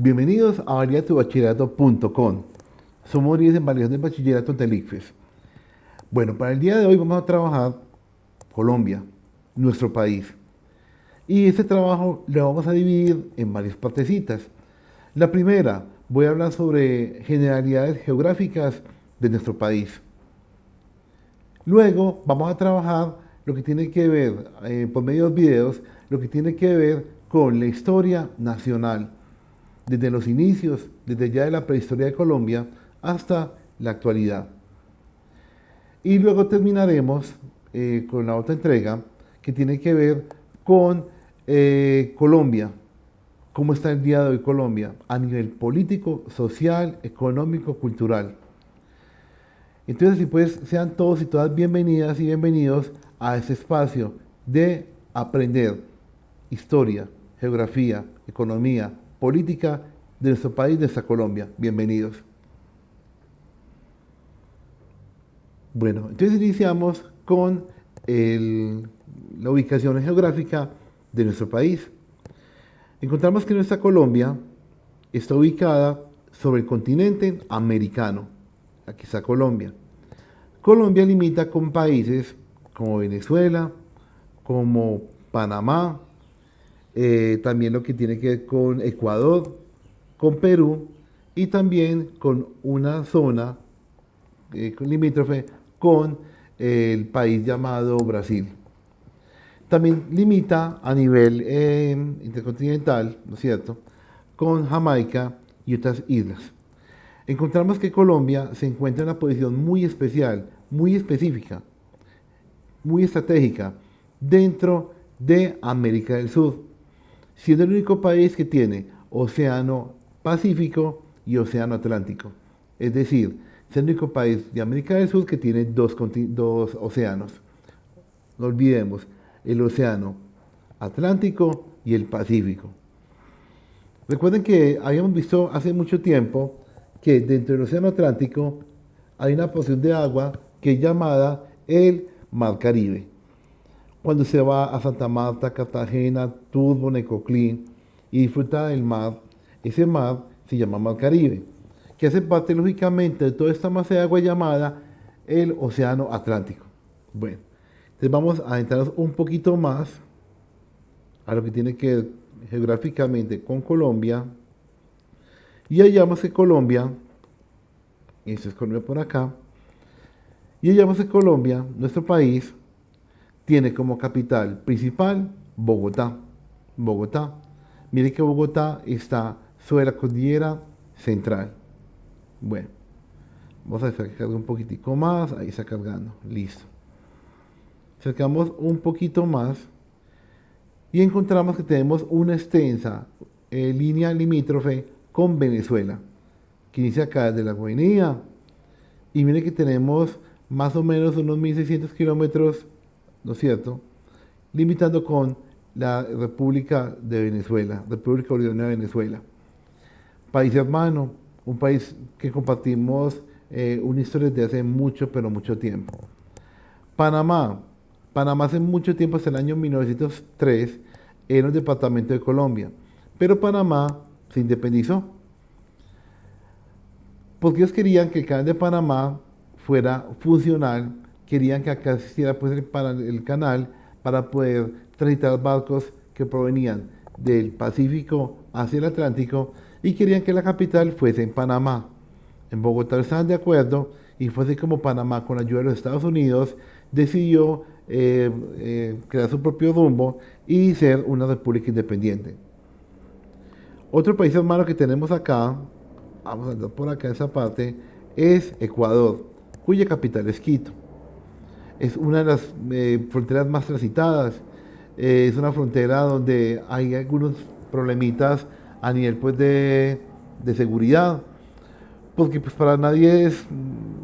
Bienvenidos a validatuBachillerato.com. Somos líderes en validación de bachillerato del ICFES. Bueno, para el día de hoy vamos a trabajar Colombia, nuestro país. Y este trabajo lo vamos a dividir en varias partecitas. La primera, voy a hablar sobre generalidades geográficas de nuestro país. Luego vamos a trabajar lo que tiene que ver, por medio de los videos, lo que tiene que ver con la historia nacional, desde los inicios, desde ya de la prehistoria de Colombia hasta la actualidad. Y luego terminaremos con la otra entrega que tiene que ver con Colombia, cómo está el día de hoy Colombia a nivel político, social, económico, cultural. Entonces, si pues, sean todos y todas bienvenidas y bienvenidos a este espacio de aprender historia, geografía, economía, política de nuestro país, de nuestra Colombia. Bienvenidos. Bueno, entonces iniciamos con la ubicación geográfica de nuestro país. Encontramos que nuestra Colombia está ubicada sobre el continente americano. Aquí está Colombia. Colombia limita con países como Venezuela, como Panamá, también lo que tiene que ver con Ecuador, con Perú y también con una zona limítrofe con el país llamado Brasil. También limita a nivel intercontinental, ¿no es cierto?, con Jamaica y otras islas. Encontramos que Colombia se encuentra en una posición muy especial, muy específica, muy estratégica dentro de América del Sur, siendo el único país que tiene Océano Pacífico y Océano Atlántico. Es decir, es el único país de América del Sur que tiene dos océanos. No olvidemos, el Océano Atlántico y el Pacífico. Recuerden que habíamos visto hace mucho tiempo que dentro del Océano Atlántico hay una porción de agua que es llamada el Mar Caribe. Cuando se va a Santa Marta, Cartagena, Turbo, Necoclí y disfruta del mar, ese mar se llama Mar Caribe, que hace parte lógicamente de toda esta masa de agua llamada el Océano Atlántico. Bueno, entonces vamos a adentrarnos un poquito más a lo que tiene que ver geográficamente con Colombia. Y hallamos que Colombia, esto es Colombia por acá, y hallamos que Colombia, nuestro país, tiene como capital principal Bogotá. Bogotá. Mire que Bogotá está sobre la cordillera central. Bueno, vamos a dejar que cargue un poquitico más. Ahí está cargando. Listo. Acercamos un poquito más y encontramos que tenemos una extensa línea limítrofe con Venezuela, que inicia acá desde la Guainía. Y mire que tenemos más o menos unos 1600 kilómetros, ¿no es cierto?, limitando con la República de Venezuela, República Bolivariana de Venezuela. País hermano, un país que compartimos una historia desde hace mucho, pero mucho tiempo. Panamá. Panamá hace mucho tiempo, hasta el año 1903, era un departamento de Colombia, pero Panamá se independizó porque ellos querían que el canal de Panamá fuera funcional, querían que acá existiera pues el canal para poder transitar barcos que provenían del Pacífico hacia el Atlántico y querían que la capital fuese en Panamá. En Bogotá estaban de acuerdo y fue así como Panamá, con la ayuda de los Estados Unidos, decidió crear su propio rumbo y ser una república independiente. Otro país hermano que tenemos acá, vamos a andar por acá en esa parte, es Ecuador, cuya capital es Quito. Es una de las fronteras más transitadas, es una frontera donde hay algunos problemitas a nivel pues de seguridad, porque pues para nadie es,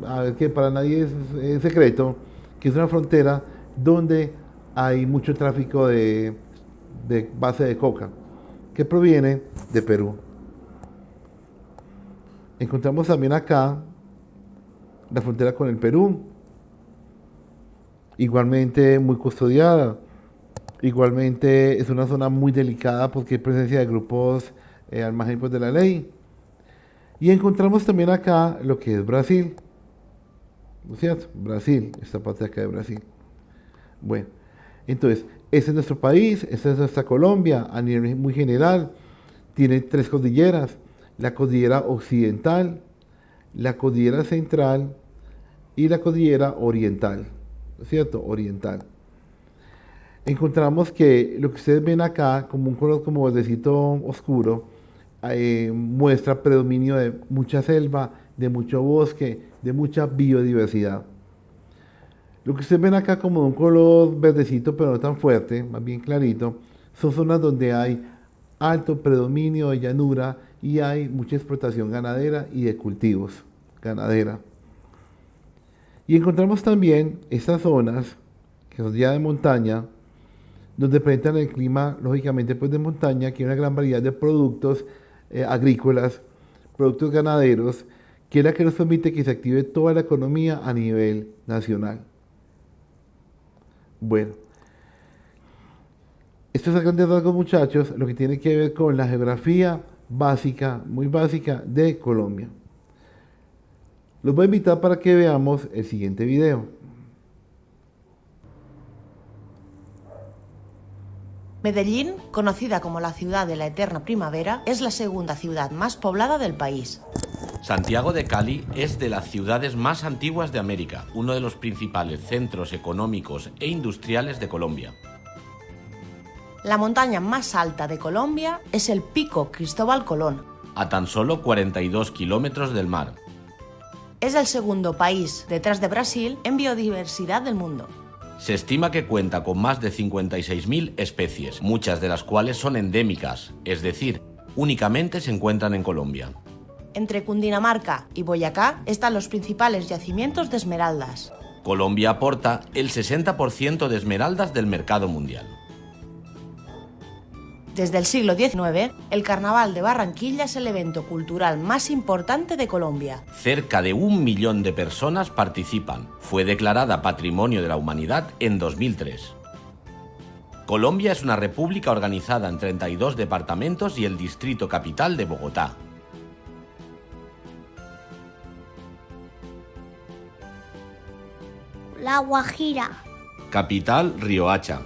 a ver que para nadie es secreto que es una frontera donde hay mucho tráfico de base de coca que proviene de Perú. Encontramos también acá la frontera con el Perú, igualmente muy custodiada. Igualmente es una zona muy delicada porque hay presencia de grupos al margen pues, de la ley. Y encontramos también acá lo que es Brasil, ¿no es cierto? Brasil, esta parte de acá de Brasil. Bueno, entonces, este es nuestro país, esta es nuestra Colombia a nivel muy general. Tiene tres cordilleras, la cordillera occidental, la cordillera central y la cordillera oriental, ¿no es cierto? Oriental. Encontramos que lo que ustedes ven acá, como un color como verdecito oscuro, muestra predominio de mucha selva, de mucho bosque, de mucha biodiversidad. Lo que ustedes ven acá como un color verdecito, pero no tan fuerte, más bien clarito, son zonas donde hay alto predominio de llanura y hay mucha explotación ganadera y de cultivos ganadera. Y encontramos también estas zonas, que son ya de montaña, donde presentan el clima, lógicamente, pues de montaña, que hay una gran variedad de productos agrícolas, productos ganaderos, que es la que nos permite que se active toda la economía a nivel nacional. Bueno, esto es a grandes rasgos, muchachos, lo que tiene que ver con la geografía básica, muy básica de Colombia. Los voy a invitar para que veamos el siguiente video. Medellín, conocida como la ciudad de la eterna primavera, es la segunda ciudad más poblada del país. Santiago de Cali es de las ciudades más antiguas de América, uno de los principales centros económicos e industriales de Colombia. La montaña más alta de Colombia es el Pico Cristóbal Colón, a tan solo 42 kilómetros del mar. Es el segundo país, detrás de Brasil, en biodiversidad del mundo. Se estima que cuenta con más de 56.000 especies, muchas de las cuales son endémicas, es decir, únicamente se encuentran en Colombia. Entre Cundinamarca y Boyacá están los principales yacimientos de esmeraldas. Colombia aporta el 60% de esmeraldas del mercado mundial. Desde el siglo XIX, el Carnaval de Barranquilla es el evento cultural más importante de Colombia. Cerca de 1 millón de personas participan. Fue declarada Patrimonio de la Humanidad en 2003. Colombia es una república organizada en 32 departamentos y el distrito capital de Bogotá. La Guajira. Capital, Riohacha.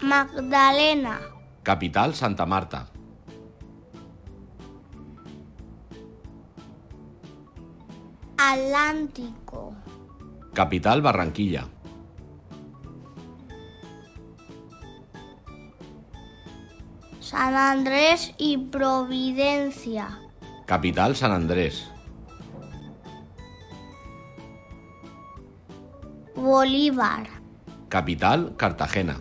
Magdalena. Capital, Santa Marta. Atlántico. Capital, Barranquilla. San Andrés y Providencia. Capital, San Andrés. Bolívar. Capital, Cartagena.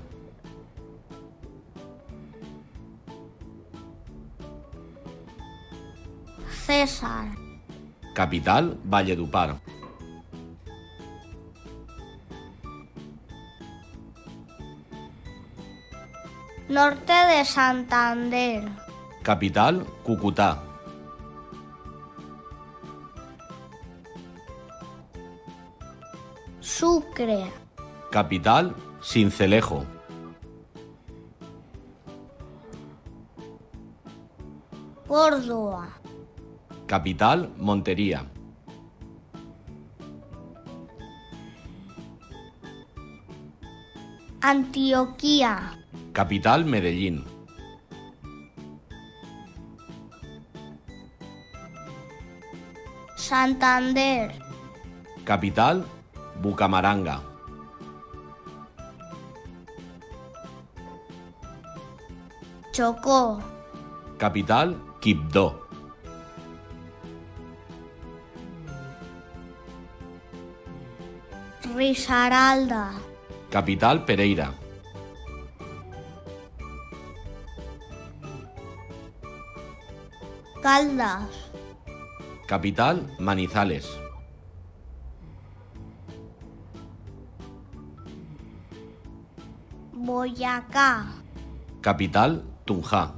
César. Capital, Valledupar. Norte de Santander. Capital, Cúcuta. Sucre. Capital, Sincelejo. Córdoba. Capital, Montería. Antioquia. Capital, Medellín. Santander. Capital, Bucamaranga. Chocó. Capital, Quibdó. Risaralda. Capital, Pereira. Caldas. Capital, Manizales. Boyacá. Capital, Tunja.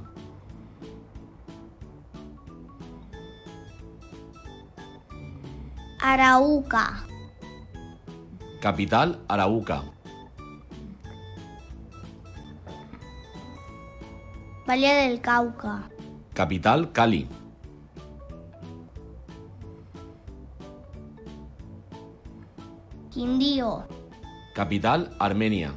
Arauca. Capital, Arauca. Valle del Cauca. Capital, Cali. Quindío. Capital, Armenia.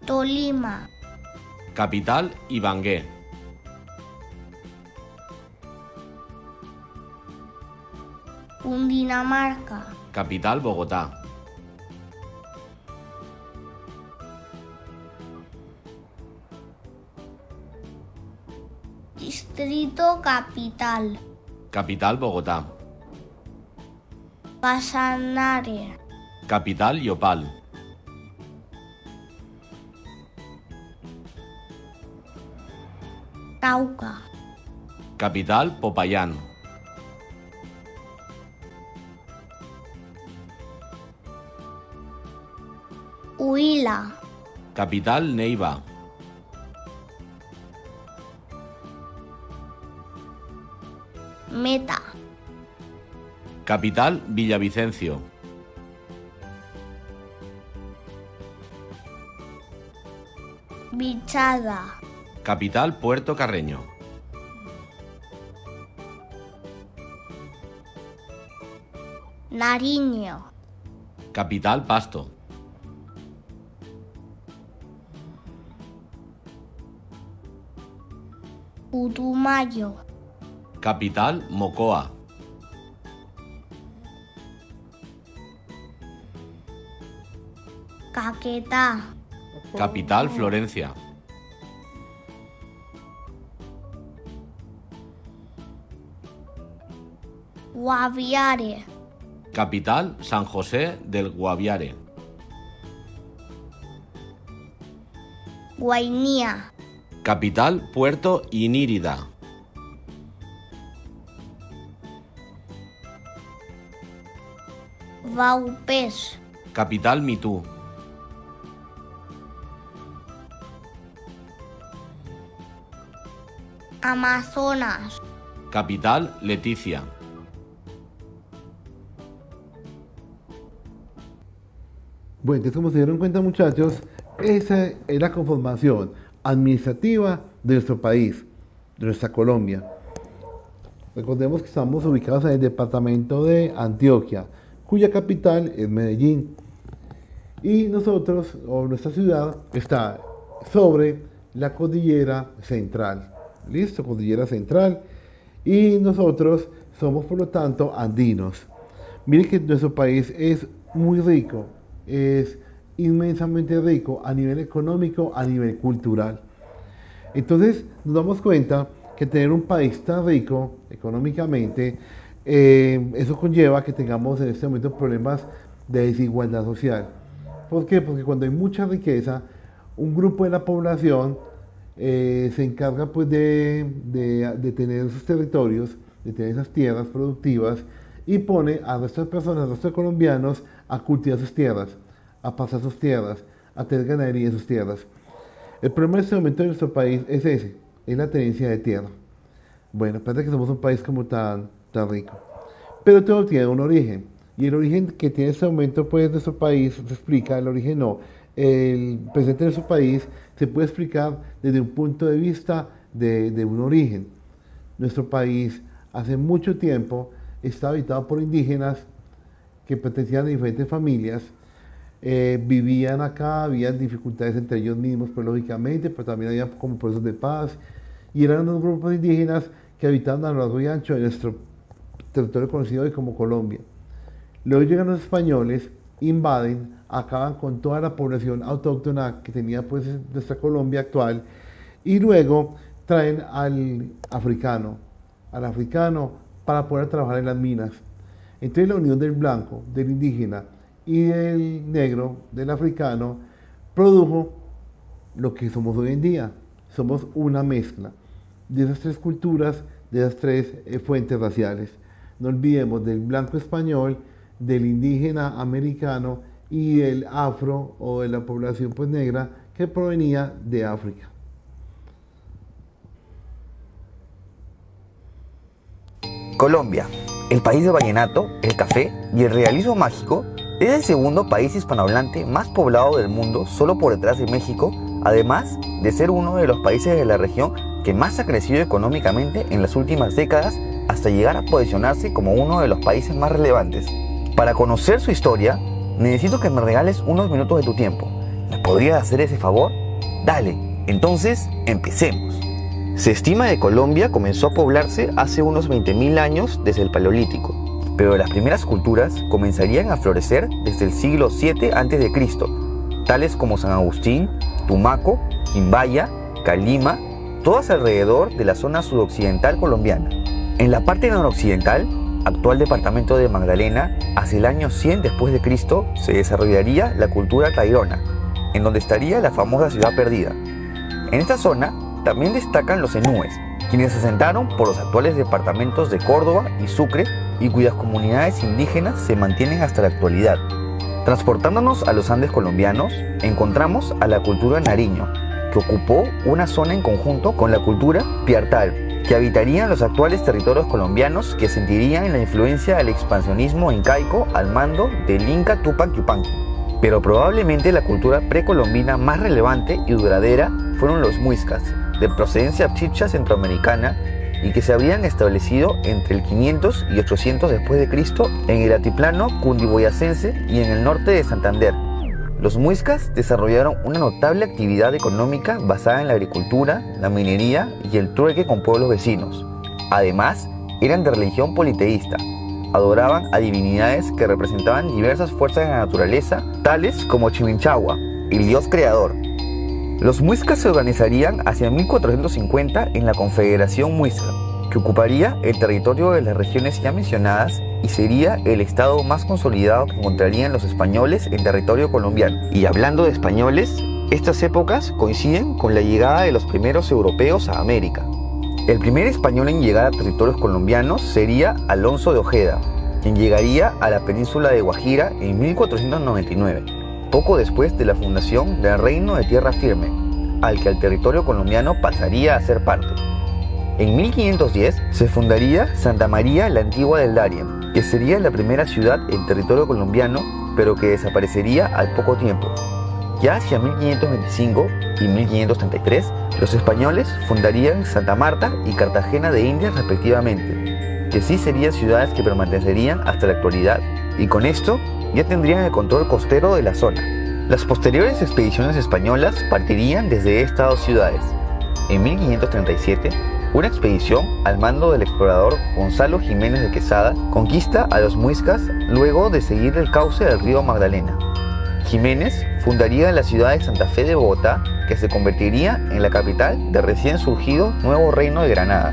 Tolima. Capital, Ibagué. Cundinamarca. Capital, Bogotá. Distrito Capital. Capital, Bogotá. Casanare. Capital, Yopal. Cauca. Capital, Popayán. Huila. Capital, Neiva. Meta. Capital, Villavicencio. Bichada. Capital, Puerto Carreño. Nariño. Capital, Pasto. Putumayo. Capital, Mocoa. Caquetá. Capital, Florencia. Guaviare. Capital, San José del Guaviare. Guainía. Capital, Puerto Inírida. Vaupés. Capital, Mitú. Amazonas. Capital, Leticia. Bueno, entonces como se dieron cuenta muchachos, esa es la conformación administrativa de nuestro país, de nuestra Colombia. Recordemos que estamos ubicados en el departamento de Antioquia, cuya capital es Medellín. Y nosotros, o nuestra ciudad, está sobre la cordillera central. ¿Listo? Cordillera central. Y nosotros somos, por lo tanto, andinos. Miren que nuestro país es muy rico, es inmensamente rico a nivel económico, a nivel cultural. Entonces nos damos cuenta que tener un país tan rico económicamente, eso conlleva que tengamos en este momento problemas de desigualdad social. ¿Por qué? Porque cuando hay mucha riqueza, un grupo de la población se encarga pues de tener esos territorios, de tener esas tierras productivas y pone a nuestras personas, a nuestros colombianos a cultivar sus tierras, a pasar sus tierras, a tener ganadería en sus tierras. El problema en este momento de nuestro país es ese, es la tenencia de tierra. Bueno, parece que somos un país como tan rico. Pero todo tiene un origen. Y el origen que tiene en este momento pues nuestro país se explica, el origen no. El presente de nuestro país se puede explicar desde un punto de vista de un origen. Nuestro país hace mucho tiempo está habitado por indígenas que pertenecían a diferentes familias, vivían acá, había dificultades entre ellos mismos, pues lógicamente, pero también había como procesos de paz, y eran unos grupos indígenas que habitaban a lo largo y ancho de nuestro territorio conocido hoy como Colombia. Luego llegan los españoles, invaden, acaban con toda la población autóctona que tenía pues nuestra Colombia actual, y luego traen al africano para poder trabajar en las minas. Entonces la unión del blanco, del indígena y del negro, del africano, produjo lo que somos hoy en día. Somos una mezcla de esas tres culturas, de esas tres fuentes raciales. No olvidemos del blanco español, del indígena americano y del afro o de la población pues negra que provenía de África. Colombia, el país del vallenato, el café y el realismo mágico, Es el segundo país hispanohablante más poblado del mundo, solo por detrás de México, además de ser uno de los países de la región que más ha crecido económicamente en las últimas décadas, hasta llegar a posicionarse como uno de los países más relevantes. Para conocer su historia, necesito que me regales unos minutos de tu tiempo. ¿Me podrías hacer ese favor? Dale, entonces empecemos. Se estima que Colombia comenzó a poblarse hace unos 20.000 años desde el Paleolítico, pero las primeras culturas comenzarían a florecer desde el siglo VII a.C., tales como San Agustín, Tumaco, Quimbaya, Calima, todas alrededor de la zona sudoccidental colombiana. En la parte noroccidental, actual departamento de Magdalena, hacia el año 100 después de Cristo se desarrollaría la cultura tairona, en donde estaría la famosa ciudad perdida. En esta zona también destacan los enúes, quienes se asentaron por los actuales departamentos de Córdoba y Sucre y cuyas comunidades indígenas se mantienen hasta la actualidad. Transportándonos a los Andes colombianos, encontramos a la cultura nariño, que ocupó una zona en conjunto con la cultura piartal, que habitarían los actuales territorios colombianos, que sentirían la influencia del expansionismo incaico al mando del Inca Túpac Yupanqui. Pero probablemente la cultura precolombina más relevante y duradera fueron los muiscas, de procedencia chicha centroamericana y que se habían establecido entre el 500 y 800 después de Cristo en el altiplano cundiboyacense y en el norte de Santander. Los muiscas desarrollaron una notable actividad económica basada en la agricultura, la minería y el trueque con pueblos vecinos. Además, eran de religión politeísta. Adoraban a divinidades que representaban diversas fuerzas de la naturaleza, tales como Chiminchagua, el dios creador. Los muiscas se organizarían hacia 1450 en la Confederación Muisca, que ocuparía el territorio de las regiones ya mencionadas y sería el estado más consolidado que encontrarían los españoles en territorio colombiano. Y hablando de españoles, estas épocas coinciden con la llegada de los primeros europeos a América. El primer español en llegar a territorios colombianos sería Alonso de Ojeda, quien llegaría a la península de Guajira en 1499. Poco después de la fundación del Reino de Tierra Firme, al que el territorio colombiano pasaría a ser parte. En 1510 se fundaría Santa María la Antigua del Darién, que sería la primera ciudad en territorio colombiano, pero que desaparecería al poco tiempo. Ya hacia 1525 y 1533, los españoles fundarían Santa Marta y Cartagena de Indias respectivamente, que sí serían ciudades que permanecerían hasta la actualidad, y con esto ya tendrían el control costero de la zona. Las posteriores expediciones españolas partirían desde estas dos ciudades. En 1537, una expedición al mando del explorador Gonzalo Jiménez de Quesada conquista a los muiscas luego de seguir el cauce del río Magdalena. Jiménez fundaría la ciudad de Santa Fe de Bogotá, que se convertiría en la capital del recién surgido nuevo reino de Granada.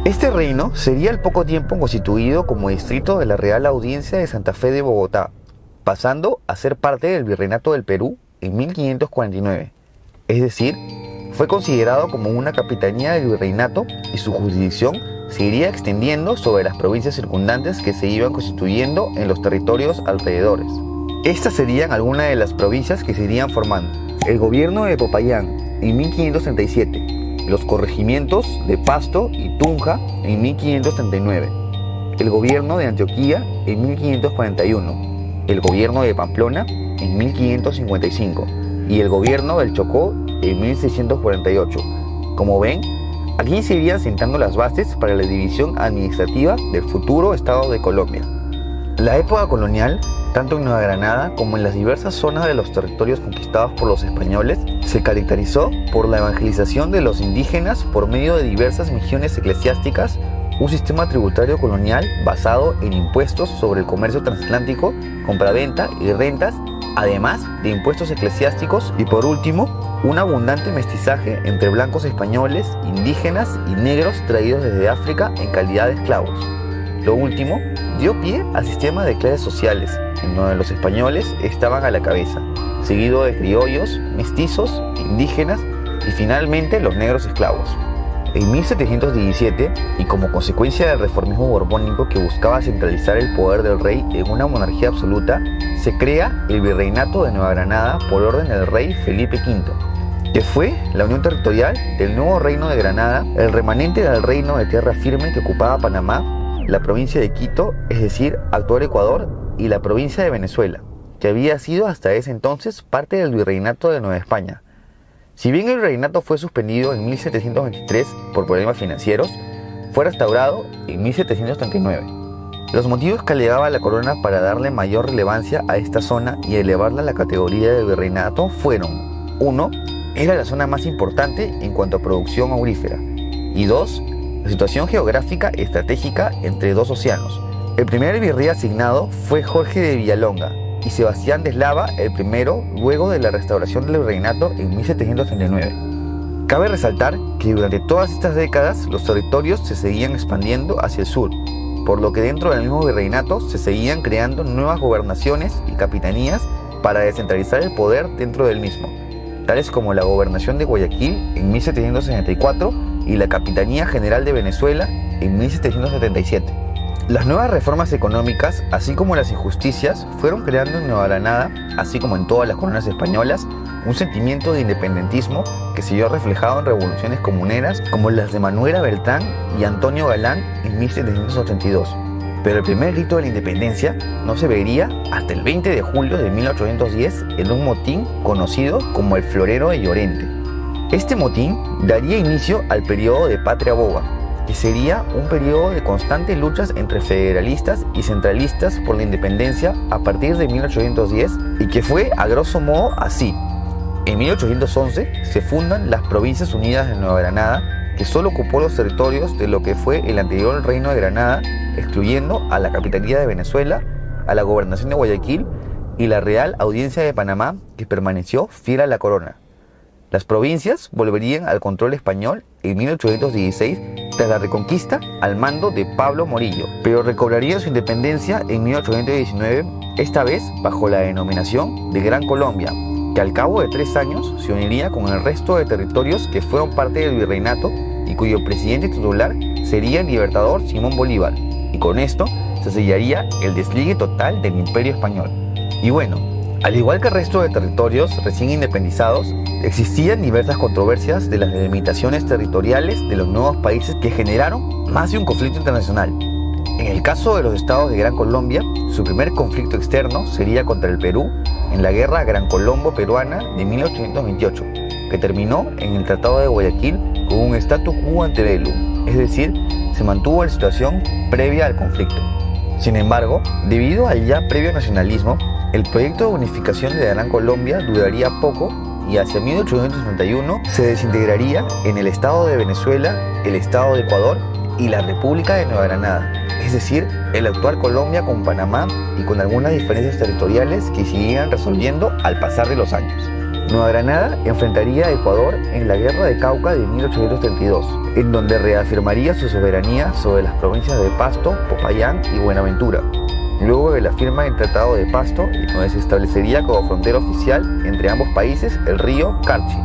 Este reino sería al poco tiempo constituido como distrito de la Real Audiencia de Santa Fe de Bogotá, pasando a ser parte del Virreinato del Perú en 1549. Es decir, fue considerado como una capitanía del virreinato y su jurisdicción se iría extendiendo sobre las provincias circundantes que se iban constituyendo en los territorios alrededores. Estas serían algunas de las provincias que se irían formando: el gobierno de Popayán en 1537, los corregimientos de Pasto y Tunja en 1539, el gobierno de Antioquía en 1541, el gobierno de Pamplona en 1555 y el gobierno del Chocó en 1648. Como ven, aquí se irían sentando las bases para la división administrativa del futuro Estado de Colombia. La época colonial, tanto en Nueva Granada como en las diversas zonas de los territorios conquistados por los españoles, se caracterizó por la evangelización de los indígenas por medio de diversas misiones eclesiásticas, un sistema tributario colonial basado en impuestos sobre el comercio transatlántico, compraventa y rentas, además de impuestos eclesiásticos, y por último, un abundante mestizaje entre blancos españoles, indígenas y negros traídos desde África en calidad de esclavos. Lo último dio pie al sistema de clases sociales, en donde los españoles estaban a la cabeza, seguido de criollos, mestizos, indígenas y finalmente los negros esclavos. En 1717, y como consecuencia del reformismo borbónico que buscaba centralizar el poder del rey en una monarquía absoluta, se crea el Virreinato de Nueva Granada por orden del rey Felipe V, que fue la unión territorial del nuevo reino de Granada, el remanente del reino de Tierra Firme que ocupaba Panamá, la provincia de Quito, es decir, actual Ecuador, y la provincia de Venezuela. que había sido hasta ese entonces parte del virreinato de Nueva España. Si bien el virreinato fue suspendido en 1723 por problemas financieros, fue restaurado en 1739. Los motivos que alegaba la corona para darle mayor relevancia a esta zona y elevarla a la categoría de virreinato fueron: 1. Era la zona más importante en cuanto a producción aurífera, y 2. La situación geográfica estratégica entre dos océanos. El primer virrey asignado fue Jorge de Villalonga y Sebastián de Eslava el primero luego de la restauración del virreinato en 1739. Cabe resaltar que durante todas estas décadas los territorios se seguían expandiendo hacia el sur, por lo que dentro del mismo virreinato se seguían creando nuevas gobernaciones y capitanías para descentralizar el poder dentro del mismo, tales como la gobernación de Guayaquil en 1764 y la Capitanía General de Venezuela en 1777. Las nuevas reformas económicas, así como las injusticias, fueron creando en Nueva Granada, así como en todas las coronas españolas, un sentimiento de independentismo que se vio reflejado en revoluciones comuneras como las de Manuela Beltrán y Antonio Galán en 1782. Pero el primer grito de la independencia no se vería hasta el 20 de julio de 1810 en un motín conocido como el Florero de Llorente. Este motín daría inicio al periodo de Patria Boba, que sería un periodo de constantes luchas entre federalistas y centralistas por la independencia a partir de 1810 y que fue a grosso modo así. En 1811 se fundan las Provincias Unidas de Nueva Granada, que solo ocupó los territorios de lo que fue el anterior Reino de Granada, excluyendo a la Capitanía de Venezuela, a la Gobernación de Guayaquil y la Real Audiencia de Panamá, que permaneció fiel a la corona. Las provincias volverían al control español en 1816 tras la Reconquista al mando de Pablo Morillo, pero recobrarían su independencia en 1819, esta vez bajo la denominación de Gran Colombia, que al cabo de 3 años se uniría con el resto de territorios que fueron parte del virreinato y cuyo presidente titular sería el libertador Simón Bolívar, y con esto se sellaría el desligue total del Imperio Español. Y bueno, al igual que el resto de territorios recién independizados, existían diversas controversias de las delimitaciones territoriales de los nuevos países que generaron más de un conflicto internacional. En el caso de los estados de Gran Colombia, su primer conflicto externo sería contra el Perú en la Guerra Gran Colombo-Peruana de 1828, que terminó en el Tratado de Guayaquil con un statu quo ante bellum, es decir, se mantuvo la situación previa al conflicto. Sin embargo, debido al ya previo nacionalismo, el proyecto de unificación de Gran Colombia duraría poco y hacia 1831 se desintegraría en el Estado de Venezuela, el Estado de Ecuador y la República de Nueva Granada, es decir, el actual Colombia con Panamá y con algunas diferencias territoriales que se irían resolviendo al pasar de los años. Nueva Granada enfrentaría a Ecuador en la Guerra de Cauca de 1832, en donde reafirmaría su soberanía sobre las provincias de Pasto, Popayán y Buenaventura, luego de la firma del Tratado de Pasto, y donde se establecería como frontera oficial entre ambos países el río Carchi.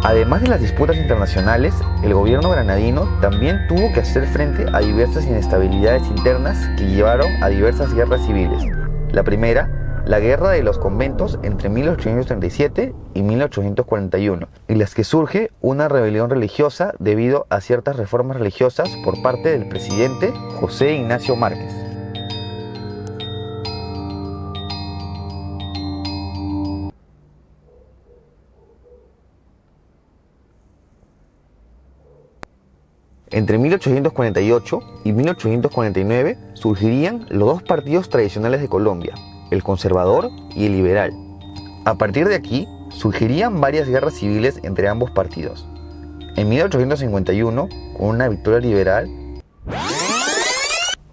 Además de las disputas internacionales, el gobierno granadino también tuvo que hacer frente a diversas inestabilidades internas que llevaron a diversas guerras civiles. La primera, la Guerra de los Conventos entre 1837 y 1841, en las que surge una rebelión religiosa debido a ciertas reformas religiosas por parte del presidente José Ignacio Márquez. Entre 1848 y 1849 surgirían los dos partidos tradicionales de Colombia, el conservador y el liberal. A partir de aquí, surgirían varias guerras civiles entre ambos partidos. En 1851, con una victoria liberal...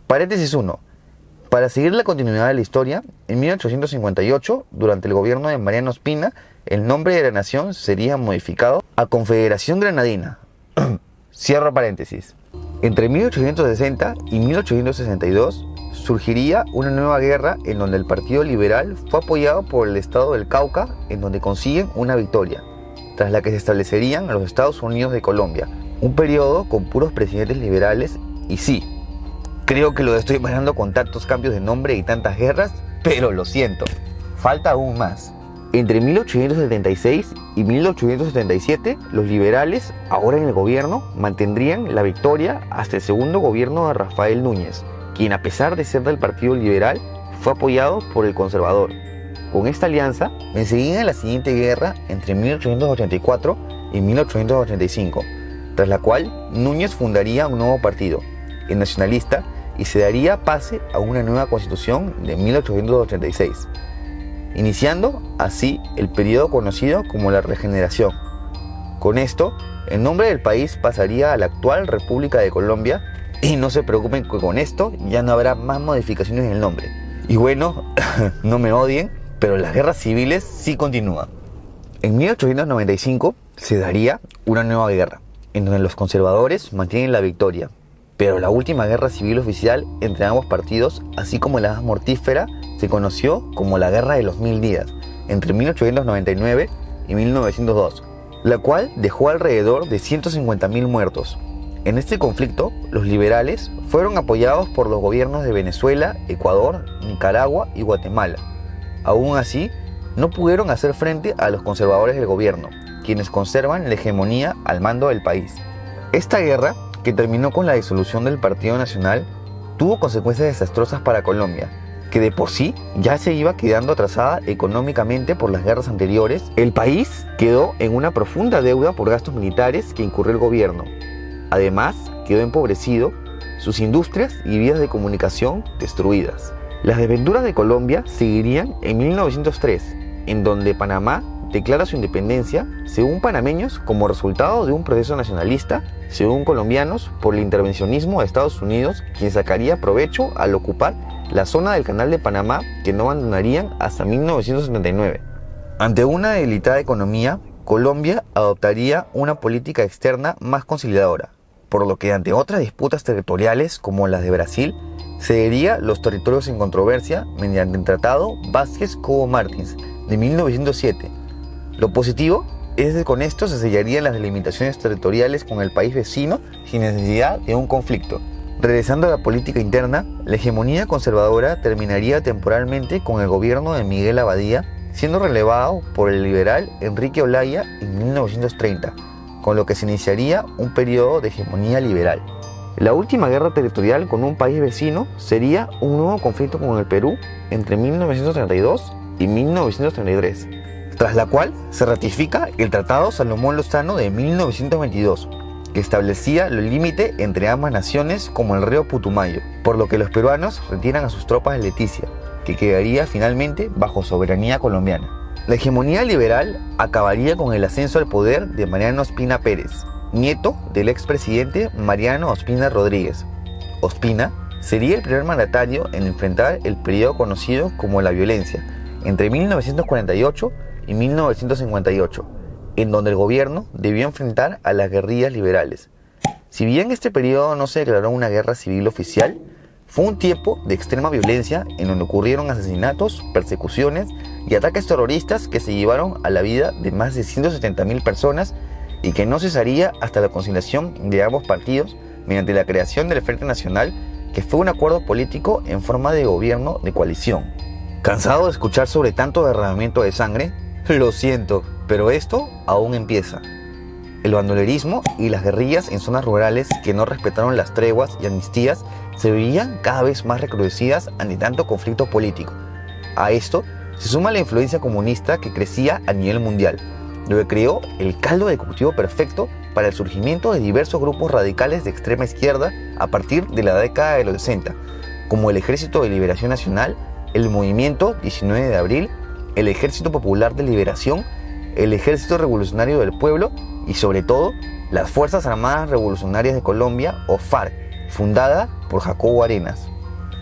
Paréntesis 1. Para seguir la continuidad de la historia, en 1858, durante el gobierno de Mariano Ospina, el nombre de la nación sería modificado a Confederación Granadina. Cierro paréntesis. Entre 1860 y 1862 surgiría una nueva guerra en donde el Partido Liberal fue apoyado por el estado del Cauca, en donde consiguen una victoria, tras la que se establecerían los Estados Unidos de Colombia, un periodo con puros presidentes liberales. Y sí, creo que lo estoy pasando con tantos cambios de nombre y tantas guerras, pero lo siento, falta aún más. Entre 1876 y 1877, los liberales, ahora en el gobierno, mantendrían la victoria hasta el segundo gobierno de Rafael Núñez, quien a pesar de ser del Partido Liberal, fue apoyado por el conservador. Con esta alianza vencerían en la siguiente guerra entre 1884 y 1885, tras la cual Núñez fundaría un nuevo partido, el nacionalista, y se daría pase a una nueva constitución de 1886, iniciando así el periodo conocido como la Regeneración. Con esto, el nombre del país pasaría a la actual República de Colombia, y no se preocupen que con esto ya no habrá más modificaciones en el nombre. Y bueno, no me odien, pero las guerras civiles sí continúan. En 1895 se daría una nueva guerra, en donde los conservadores mantienen la victoria, pero la última guerra civil oficial entre ambos partidos, así como la más mortífera, se conoció como la Guerra de los 1000 días, entre 1899 y 1902, la cual dejó alrededor de 150.000 muertos. En este conflicto, los liberales fueron apoyados por los gobiernos de Venezuela, Ecuador, Nicaragua y Guatemala. Aún así, no pudieron hacer frente a los conservadores del gobierno, quienes conservan la hegemonía al mando del país. Esta guerra, que terminó con la disolución del Partido Nacional, tuvo consecuencias desastrosas para Colombia, que de por sí ya se iba quedando atrasada económicamente por las guerras anteriores. El país quedó en una profunda deuda por gastos militares que incurrió el gobierno. Además, quedó empobrecido, sus industrias y vías de comunicación destruidas. Las desventuras de Colombia seguirían en 1903, en donde Panamá declara su independencia, según panameños, como resultado de un proceso nacionalista, según colombianos, por el intervencionismo de Estados Unidos, quien sacaría provecho al ocupar la zona del Canal de Panamá, que no abandonarían hasta 1979. Ante una debilitada economía, Colombia adoptaría una política externa más conciliadora, por lo que ante otras disputas territoriales como las de Brasil, cedería los territorios en controversia mediante el Tratado Vázquez-Cobo-Martins de 1907. Lo positivo es que con esto se sellarían las delimitaciones territoriales con el país vecino sin necesidad de un conflicto. Regresando a la política interna, la hegemonía conservadora terminaría temporalmente con el gobierno de Miguel Abadía, siendo relevado por el liberal Enrique Olaya en 1930, con lo que se iniciaría un periodo de hegemonía liberal. La última guerra territorial con un país vecino sería un nuevo conflicto con el Perú entre 1932 y 1933, tras la cual se ratifica el Tratado Salomón-Lozano de 1922, que establecía el límite entre ambas naciones como el río Putumayo, por lo que los peruanos retiran a sus tropas de Leticia, que quedaría finalmente bajo soberanía colombiana. La hegemonía liberal acabaría con el ascenso al poder de Mariano Ospina Pérez, nieto del expresidente Mariano Ospina Rodríguez. Ospina sería el primer mandatario en enfrentar el periodo conocido como la violencia, entre 1948 y 1958, en donde el gobierno debió enfrentar a las guerrillas liberales. Si bien este periodo no se declaró una guerra civil oficial, fue un tiempo de extrema violencia en donde ocurrieron asesinatos, persecuciones y ataques terroristas que se llevaron a la vida de más de 170.000 personas y que no cesaría hasta la conciliación de ambos partidos mediante la creación del Frente Nacional, que fue un acuerdo político en forma de gobierno de coalición. ¿Cansado de escuchar sobre tanto derramamiento de sangre? Lo siento, pero esto aún empieza. El bandolerismo y las guerrillas en zonas rurales que no respetaron las treguas y amnistías se veían cada vez más recrudecidas ante tanto conflicto político. A esto se suma la influencia comunista que crecía a nivel mundial, lo que creó el caldo de cultivo perfecto para el surgimiento de diversos grupos radicales de extrema izquierda a partir de la década de los 60, como el Ejército de Liberación Nacional, el Movimiento 19 de Abril, el Ejército Popular de Liberación, el Ejército Revolucionario del Pueblo y sobre todo las Fuerzas Armadas Revolucionarias de Colombia o FARC, fundada por Jacobo Arenas.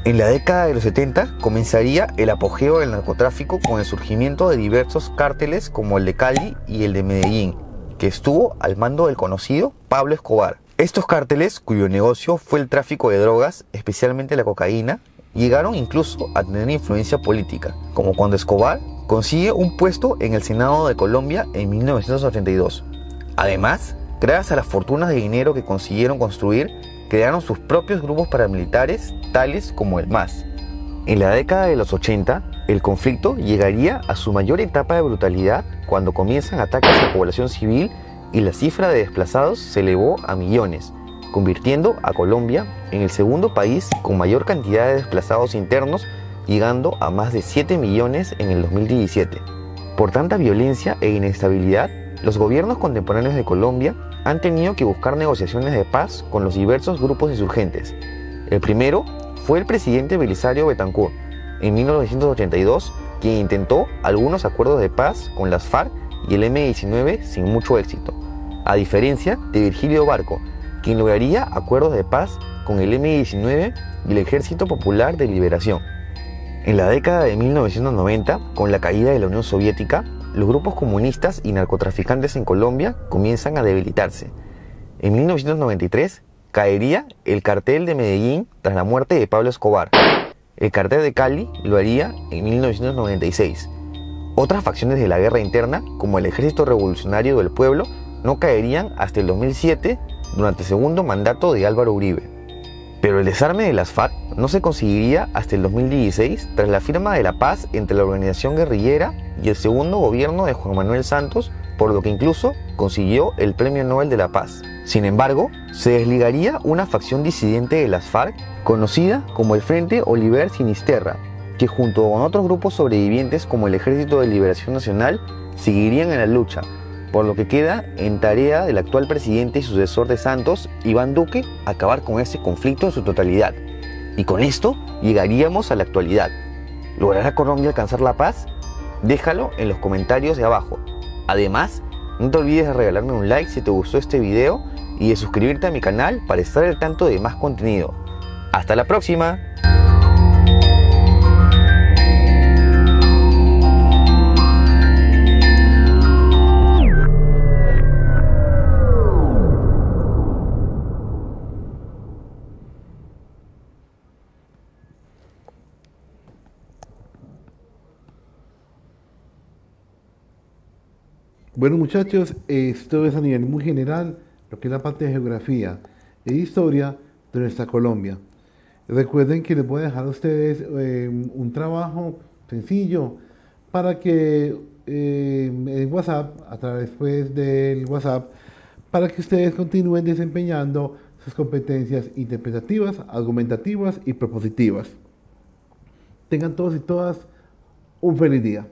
En la década de los 70 comenzaría el apogeo del narcotráfico con el surgimiento de diversos cárteles como el de Cali y el de Medellín, que estuvo al mando del conocido Pablo Escobar. Estos cárteles, cuyo negocio fue el tráfico de drogas, especialmente la cocaína, llegaron incluso a tener influencia política, como cuando Escobar consigue un puesto en el Senado de Colombia en 1982. Además, gracias a las fortunas de dinero que consiguieron construir, crearon sus propios grupos paramilitares, tales como el MAS. En la década de los 80, el conflicto llegaría a su mayor etapa de brutalidad cuando comienzan ataques a la población civil y la cifra de desplazados se elevó a millones, convirtiendo a Colombia en el segundo país con mayor cantidad de desplazados internos llegando a más de 7 millones en el 2017. Por tanta violencia e inestabilidad, los gobiernos contemporáneos de Colombia han tenido que buscar negociaciones de paz con los diversos grupos insurgentes. El primero fue el presidente Belisario Betancur, en 1982, quien intentó algunos acuerdos de paz con las FARC y el M-19 sin mucho éxito, a diferencia de Virgilio Barco, quien lograría acuerdos de paz con el M-19 y el Ejército Popular de Liberación. En la década de 1990, con la caída de la Unión Soviética, los grupos comunistas y narcotraficantes en Colombia comienzan a debilitarse. En 1993 caería el cartel de Medellín tras la muerte de Pablo Escobar. El cartel de Cali lo haría en 1996. Otras facciones de la guerra interna, como el Ejército Revolucionario del Pueblo, no caerían hasta el 2007 durante el segundo mandato de Álvaro Uribe. Pero el desarme de las FARC no se conseguiría hasta el 2016 tras la firma de la paz entre la organización guerrillera y el segundo gobierno de Juan Manuel Santos, por lo que incluso consiguió el Premio Nobel de la Paz. Sin embargo, se desligaría una facción disidente de las FARC conocida como el Frente Oliver Sinisterra, que junto con otros grupos sobrevivientes como el Ejército de Liberación Nacional seguirían en la lucha, por lo que queda en tarea del actual presidente y sucesor de Santos, Iván Duque, acabar con este conflicto en su totalidad. Y con esto llegaríamos a la actualidad. ¿Logrará Colombia alcanzar la paz? Déjalo en los comentarios de abajo. Además, no te olvides de regalarme un like si te gustó este video y de suscribirte a mi canal para estar al tanto de más contenido. ¡Hasta la próxima! Bueno muchachos, esto es a nivel muy general, lo que es la parte de geografía e historia de nuestra Colombia. Recuerden que les voy a dejar a ustedes un trabajo sencillo para que en WhatsApp, a través pues, del WhatsApp, para que ustedes continúen desempeñando sus competencias interpretativas, argumentativas y propositivas. Tengan todos y todas un feliz día.